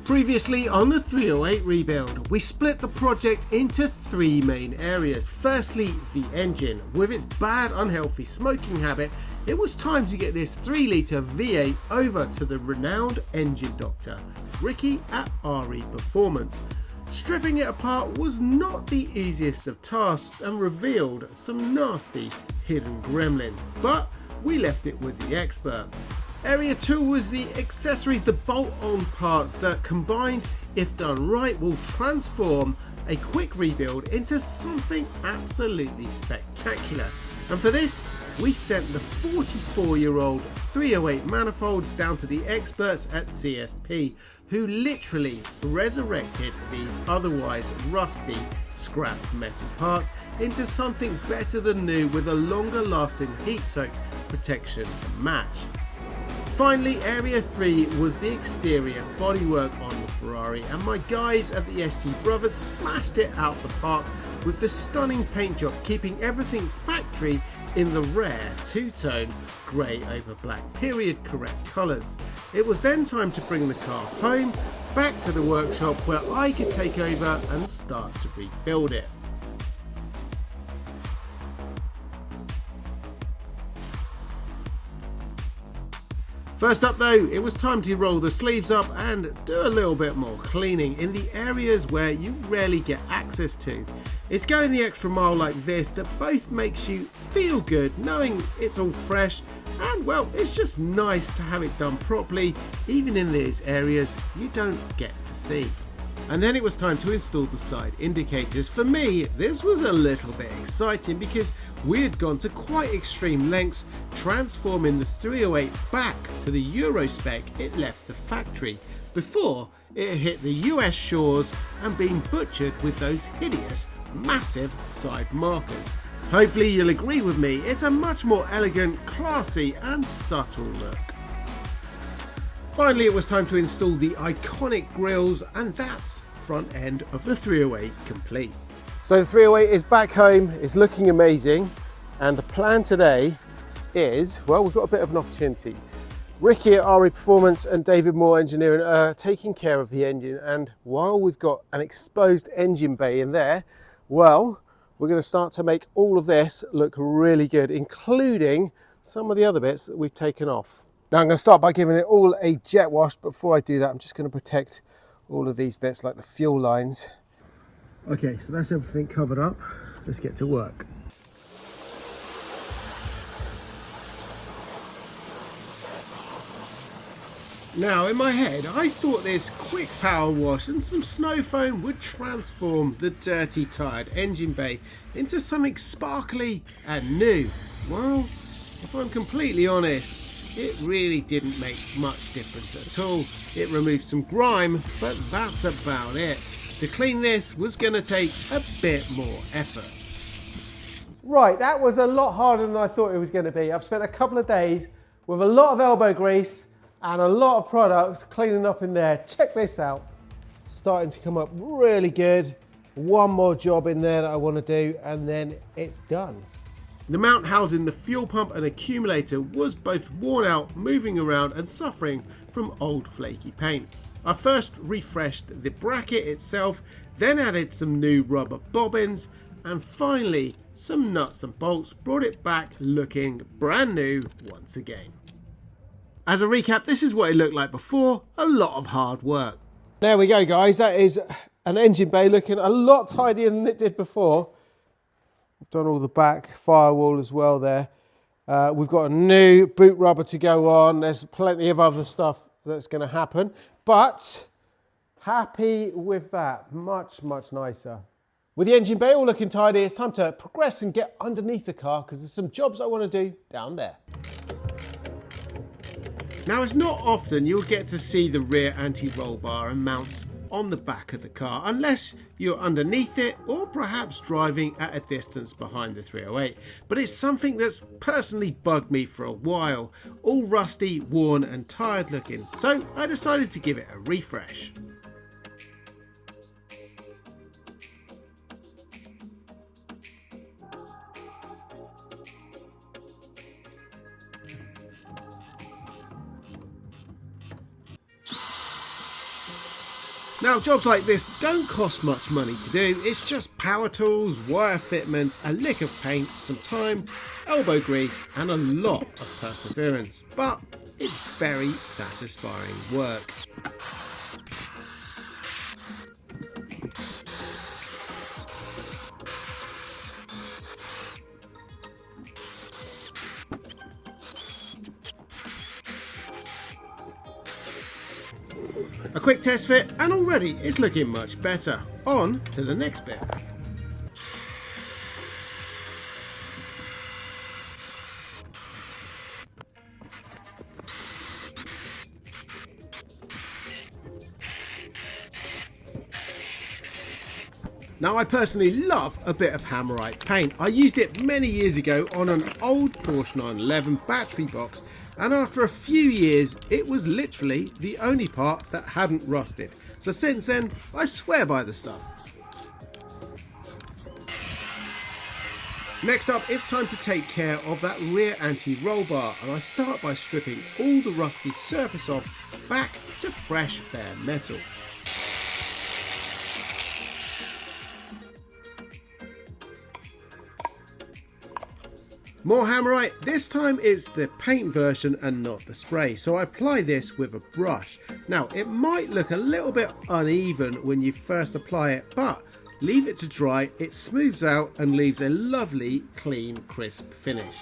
Previously on the 308 rebuild, we split the project into three main areas. Firstly, the engine. With its bad, unhealthy smoking habit, it was time to get this 3-litre V8 over to the renowned engine doctor, Ricky at RE Performance. Stripping it apart was not the easiest of tasks and revealed some nasty hidden gremlins, but we left it with the expert. Area 2 was the accessories, the bolt-on parts that combined, if done right, will transform a quick rebuild into something absolutely spectacular. And for this, we sent the 44-year-old 308 manifolds down to the experts at CSP, who literally resurrected these otherwise rusty, scrapped metal parts into something better than new with a longer lasting heat soak protection to match. Finally, Area 3 was the exterior bodywork on the Ferrari, and my guys at the SG Brothers smashed it out the park with the stunning paint job, keeping everything factory in the rare two-tone grey over black period correct colours. It was then time to bring the car home, back to the workshop where I could take over and start to rebuild it. First up though, it was time to roll the sleeves up and do a little bit more cleaning in the areas where you rarely get access to. It's going the extra mile like this that both makes you feel good knowing it's all fresh, and well, it's just nice to have it done properly even in these areas you don't get to see. And then it was time to install the side indicators. For me, this was a little bit exciting because we had gone to quite extreme lengths transforming the 308 back to the Euro spec it left the factory before it hit the US shores and being butchered with those hideous, massive side markers. Hopefully you'll agree with me, it's a much more elegant, classy and subtle look. Finally, it was time to install the iconic grills, and that's front end of the 308 complete. So the 308 is back home, it's looking amazing, and the plan today is, well, we've got a bit of an opportunity. Ricky at RE Performance and David Moore Engineering are taking care of the engine, and while we've got an exposed engine bay in there, well, we're going to start to make all of this look really good, including some of the other bits that we've taken off. Now I'm going to start by giving it all a jet wash, but before I do that I'm just going to protect all of these bits like the fuel lines. Okay, so that's everything covered up. Let's get to work. Now in my head I thought this quick power wash and some snow foam would transform the dirty tired engine bay into something sparkly and new. Well, if I'm completely honest, it really didn't make much difference at all. It removed some grime, but that's about it. To clean this was going to take a bit more effort. Right, that was a lot harder than I thought it was going to be. I've spent a couple of days with a lot of elbow grease and a lot of products cleaning up in there. Check this out. Starting to come up really good. One more job in there that I want to do and then it's done. The mount housing the fuel pump and accumulator was both worn out, moving around and suffering from old flaky paint. I first refreshed the bracket itself, then added some new rubber bobbins, and finally some nuts and bolts brought it back looking brand new once again. As a recap, this is what it looked like before, a lot of hard work. There we go guys, that is an engine bay looking a lot tidier than it did before. We've done all the back firewall as well there. We've got a new boot rubber to go on. There's plenty of other stuff that's going to happen, but happy with that. Much, much nicer. With the engine bay all looking tidy, it's time to progress and get underneath the car because there's some jobs I want to do down there. Now, it's not often you'll get to see the rear anti-roll bar and mounts on the back of the car unless you're underneath it or perhaps driving at a distance behind the 308, but it's something that's personally bugged me for a while, all rusty, worn and tired looking, so I decided to give it a refresh. Now, jobs like this don't cost much money to do. It's just power tools, wire fitments, a lick of paint, some time, elbow grease and a lot of perseverance. But it's very satisfying work. A quick test fit and already it's looking much better. On to the next bit. Now, I personally love a bit of Hammerite paint. I used it many years ago on an old Porsche 911 battery box, and after a few years it was literally the only part that hadn't rusted. So since then I swear by the stuff. Next up, it's time to take care of that rear anti-roll bar, and I start by stripping all the rusty surface off back to fresh bare metal. More Hammerite. This time it's the paint version and not the spray, so I apply this with a brush. Now, it might look a little bit uneven when you first apply it, but leave it to dry, it smooths out and leaves a lovely, clean, crisp finish.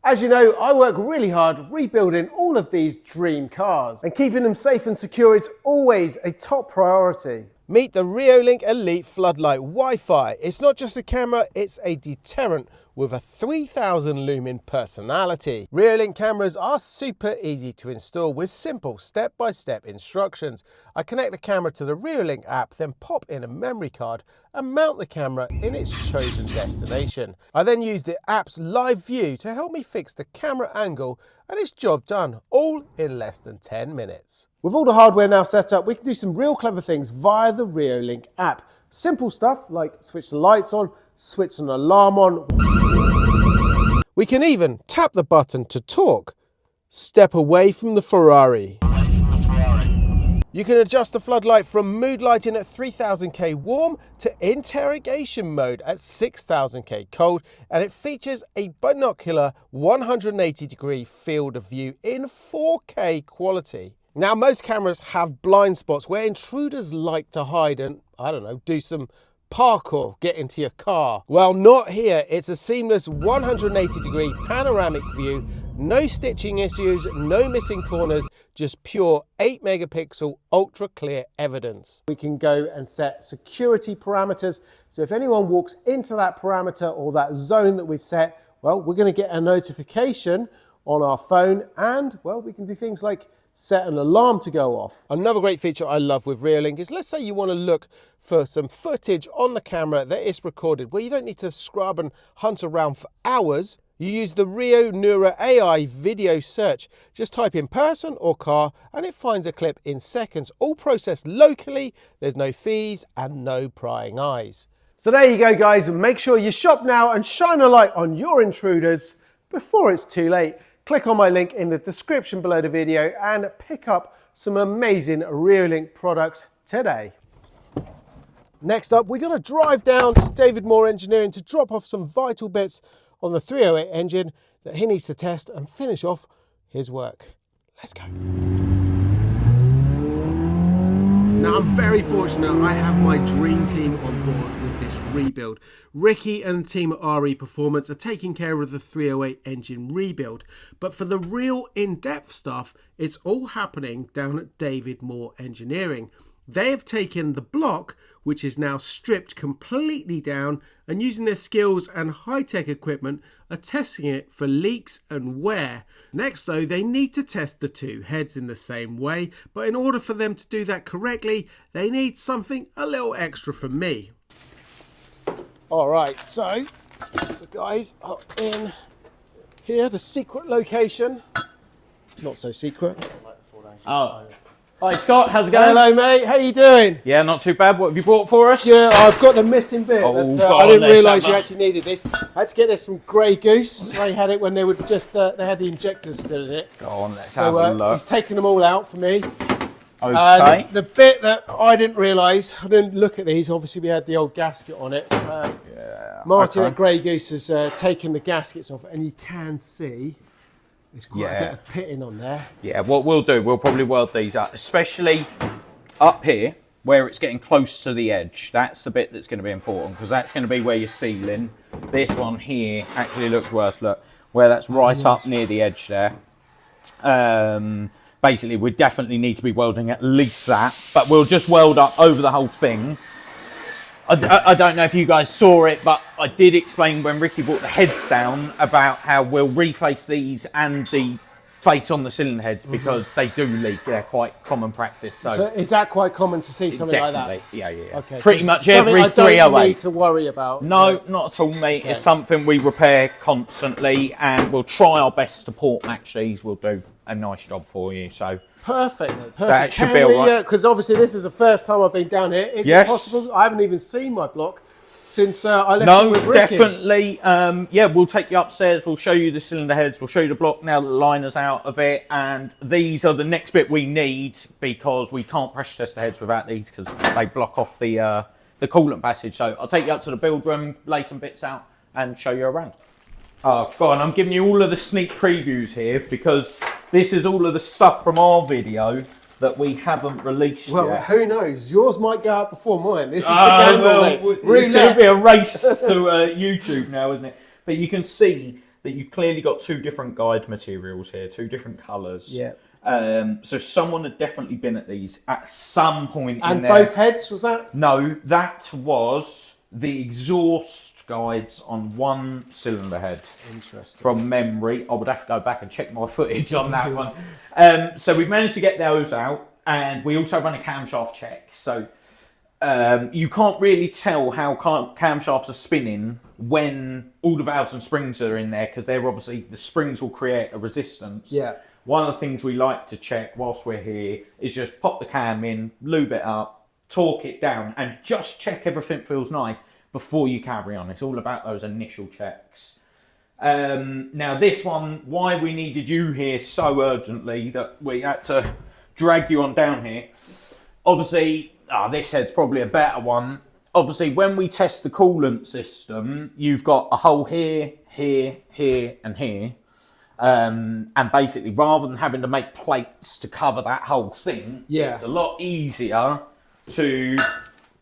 As you know, I work really hard rebuilding all of these dream cars, and keeping them safe and secure is always a top priority. Meet the Reolink Elite Floodlight Wi-Fi. It's not just a camera, it's a deterrent with a 3000 lumen personality. Reolink cameras are super easy to install with simple step-by-step instructions. I connect the camera to the Reolink app, then pop in a memory card and mount the camera in its chosen destination. I then use the app's live view to help me fix the camera angle, and it's job done, all in less than 10 minutes. With all the hardware now set up, we can do some real clever things via the Reolink app. Simple stuff like switch the lights on, switch an alarm on. We can even tap the button to talk. Step away from the Ferrari. You can adjust the floodlight from mood lighting at 3000K warm to interrogation mode at 6000K cold, and it features a binocular 180-degree field of view in 4K quality. Now, most cameras have blind spots where intruders like to hide and, I don't know, do some parkour, get into your car. Well, not here. It's a seamless 180-degree panoramic view, no stitching issues, no missing corners, just pure 8 megapixel ultra clear evidence. We can go and set security parameters. So if anyone walks into that parameter or that zone that we've set, well, we're going to get a notification on our phone, and, well, we can do things like set an alarm to go off. Another great feature I love with Reolink is, let's say you want to look for some footage on the camera that is recorded where you don't need to scrub and hunt around for hours. You use the Rio Neura AI video search. Just type in person or car and it finds a clip in seconds, all processed locally. There's no fees and no prying eyes. So there you go, guys, and make sure you shop now and shine a light on your intruders before it's too late. Click on my link in the description below the video and pick up some amazing Reolink products today. Next up, we're going to drive down to David Moore Engineering to drop off some vital bits on the 308 engine that he needs to test and finish off his work. Let's go. Now, I'm very fortunate I have my dream team on board with this rebuild. Ricky and the team at RE Performance are taking care of the 308 engine rebuild, but for the real in-depth stuff, it's all happening down at David Moore Engineering. They have taken the block, which is now stripped completely down, and using their skills and high-tech equipment are testing it for leaks and wear. Next though, they need to test the two heads in the same way, but in order for them to do that correctly, they need something a little extra from me. Alright, so the guys are in here, the secret location. Not so secret. Hi Scott, how's it going? Hello mate, how you doing? Yeah, not too bad. What have you bought for us? Yeah, I've got the missing bit. Oh, that, go I on, didn't let's realise have you a- actually needed this. I had to get this from Grey Goose. They had it when they were just, they had the injectors still in it. Go on, let's So have a look. he's taken them all out for me. Okay. And the bit that I didn't realise, I didn't look at these, obviously we had the old gasket on it. Martin okay. at Grey Goose has taken the gaskets off, and you can see there's quite a bit of pitting on there. Yeah, what we'll do, we'll probably weld these up, especially up here where it's getting close to the edge. That's the bit that's going to be important, because that's going to be where you're sealing. This one here actually looks worse. Look, where that's right up near the edge there. Basically, we definitely need to be welding at least that, but we'll just weld up over the whole thing. I don't know if you guys saw it, but I did explain when Ricky brought the heads down about how we'll reface these and the face on the cylinder heads, because they do leak. They're quite common practice. So is that quite common to see something definitely, like that? yeah. Okay, Pretty so much something every I don't 308. need to worry about. No, not at all, mate. Okay. It's something we repair constantly, and we'll try our best to port match these. We'll do a nice job for you. So perfect, mate, perfect. That should be all right. Because obviously this is the first time I've been down here. Is it possible? I haven't even seen my block since I left it with Ricky. Definitely. Yeah, we'll take you upstairs. We'll show you the cylinder heads. We'll show you the block now that the liner's out of it. And these are the next bit we need, because we can't pressure test the heads without these, because they block off the coolant passage. So I'll take you up to the build room, lay some bits out, and show you around. Oh, go on. I'm giving you all of the sneak previews here, because this is all of the stuff from our video that we haven't released yet. Who knows? Yours might go out before mine. This is the gamble, mate. It's going to be a race to YouTube now, isn't it? But you can see that you've clearly got two different guide materials here, two different colours. Yeah. So someone had definitely been at these at some point And in there. both heads, was that? No, that was the exhaust guides on one cylinder head. Interesting. From memory. I would have to go back and check my footage on that one. So we've managed to get those out, and we also run a camshaft check. So you can't really tell how camshafts are spinning when all the valves and springs are in there, because they're obviously, the springs will create a resistance. Yeah. One of the things we like to check whilst we're here is just pop the cam in, lube it up, torque it down, and just check everything feels nice before you carry on. It's all about those initial checks. Now this one, why we needed you here so urgently that we had to drag you on down here. Obviously, this head's probably a better one. Obviously, when we test the coolant system, you've got a hole here, here, here, and here. And basically, rather than having to make plates to cover that whole thing, it's a lot easier to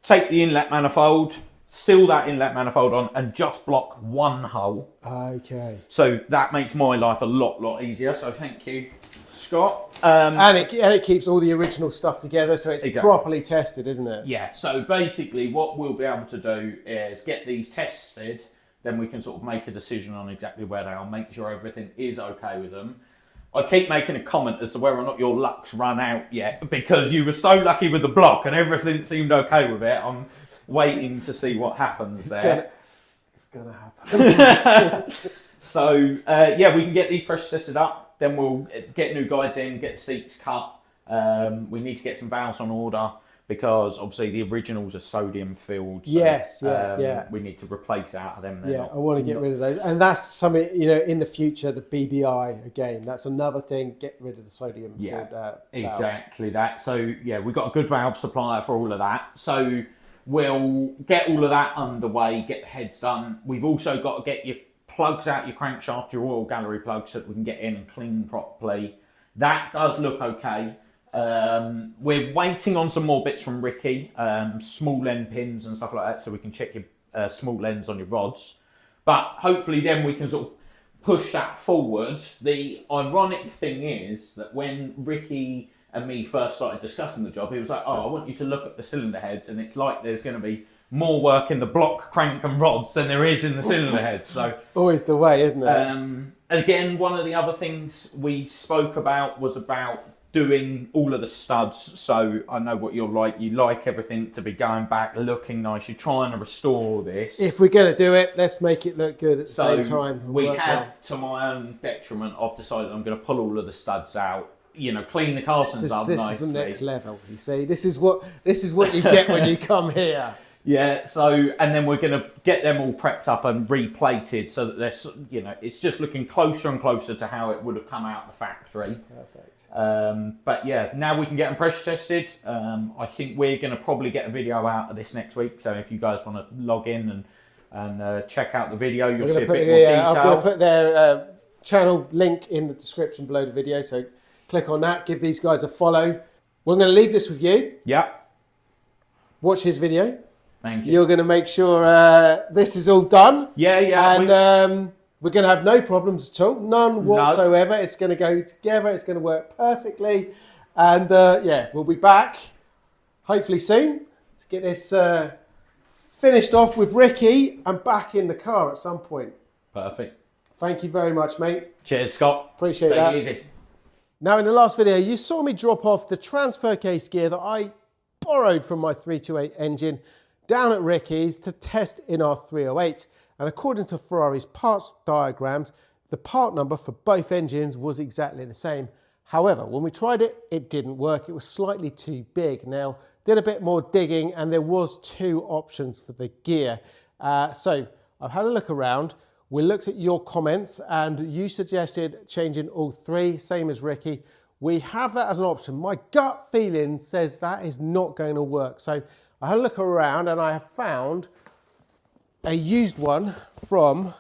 take the inlet manifold, seal that inlet manifold on, and just block one hole. Okay. So that makes my life a lot easier. So thank you, Scott. And it keeps all the original stuff together, so it's properly tested, isn't it? Yeah. So basically, what we'll be able to do is get these tested. Then we can sort of make a decision on exactly where they are, make sure everything is okay with them. I keep making a comment as to whether or not your luck's run out yet, because you were so lucky with the block and everything seemed okay with it. I'm waiting to see what happens there. It's gonna happen. So yeah, we can get these pressure tested up. Then we'll get new guides in, get the seats cut. We need to get some valves on order, because obviously the originals are sodium filled. So, we need to replace out of them. I want to get rid of those. And that's something, in the future, the BBI, again, that's another thing, get rid of the sodium filled valves. Exactly that. So yeah, we've got a good valve supplier for all of that. So we'll get all of that underway, get the heads done. We've also got to get your plugs out, your crankshaft, your oil gallery plugs, so that we can get in and clean properly. That does look okay. We're waiting on some more bits from Ricky, small end pins and stuff like that, so we can check your small ends on your rods. But hopefully then we can sort of push that forward. The ironic thing is that when Ricky and me first started discussing the job, he was like, I want you to look at the cylinder heads, and it's like there's going to be more work in the block, crank and rods than there is in the cylinder heads. So always the way, isn't it? Again, one of the other things we spoke about was about doing all of the studs. So I know what you're like. You like everything to be going back, looking nice. You're trying to restore this. If we're going to do it, let's make it look good at the same time. We have, to my own detriment, I've decided I'm going to pull all of the studs out you know, clean the castings up This nicely. is the next level. You see, this is what you get when you come here. Yeah, so, and then we're going to get them all prepped up and replated so that they're, you know, it's just looking closer and closer to how it would have come out the factory. Perfect. But yeah, now we can get them pressure tested. I think we're going to probably get a video out of this next week. So if you guys want to log in and check out the video, you'll see a bit more detail. I'm going to put their channel link in the description below the video. So click on that, give these guys a follow. We're going to leave this with you. Yeah. Watch his video. Thank you. You're going to make sure this is all done. Yeah. And we're going to have no problems at all. None whatsoever. No. It's going to go together. It's going to work perfectly. And yeah, we'll be back hopefully soon to get this finished off with Ricky and back in the car at some point. Perfect. Thank you very much, mate. Cheers, Scott. Appreciate that. Take it easy. Now, in the last video, you saw me drop off the transfer case gear that I borrowed from my 328 engine down at Ricky's to test in our 308. And according to Ferrari's parts diagrams, the part number for both engines was exactly the same. However, when we tried it, it didn't work. It was slightly too big. Now, did a bit more digging and there was two options for the gear. So I've had a look around. We looked at your comments and you suggested changing all three, same as Ricky. We have that as an option. My gut feeling says that is not going to work. So I had a look around and I have found a used one from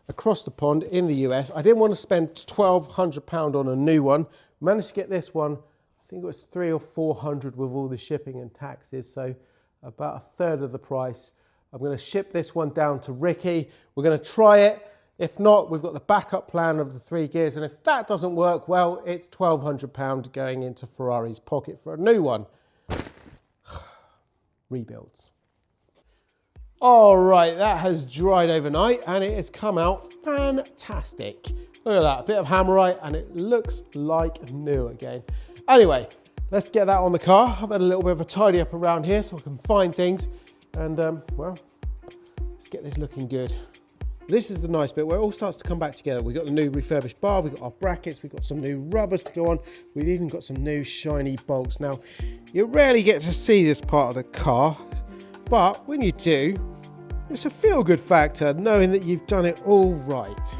across the pond in the US. I didn't want to spend £1,200 on a new one. Managed to get this one, I think it was $300 or $400 with all the shipping and taxes. So about a third of the price. I'm going to ship this one down to Ricky. We're going to try it. If not, we've got the backup plan of the 3 gears. And if that doesn't work, well, it's £1,200 going into Ferrari's pocket for a new one. Rebuilds. All right, that has dried overnight and it has come out fantastic. Look at that, a bit of hammerite and it looks like new again. Anyway, let's get that on the car. I've had a little bit of a tidy up around here so I can find things. And well, let's get this looking good. This is the nice bit where it all starts to come back together. We've got the new refurbished bar, we've got our brackets, we've got some new rubbers to go on. We've even got some new shiny bolts. Now, you rarely get to see this part of the car, but when you do, it's a feel-good factor knowing that you've done it all right.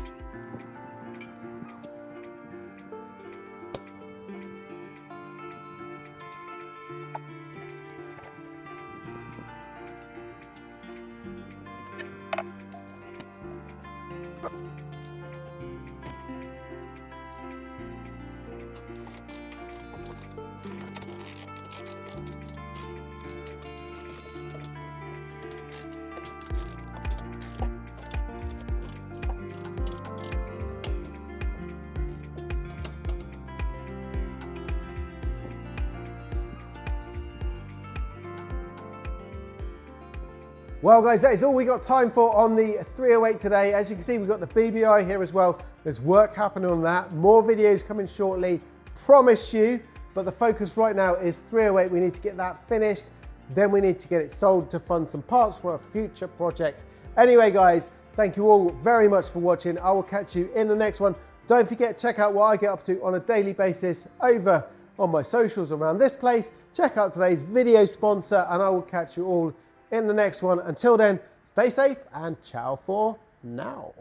Well guys, that is all we got time for on the 308 today. As you can see, we've got the BBI here as well. There's work happening on that. More videos coming shortly, promise you. But the focus right now is 308. We need to get that finished. Then we need to get it sold to fund some parts for a future project. Anyway guys, thank you all very much for watching. I will catch you in the next one. Don't forget, check out what I get up to on a daily basis over on my socials around this place. Check out today's video sponsor and I will catch you all in the next one. Until then, stay safe and ciao for now.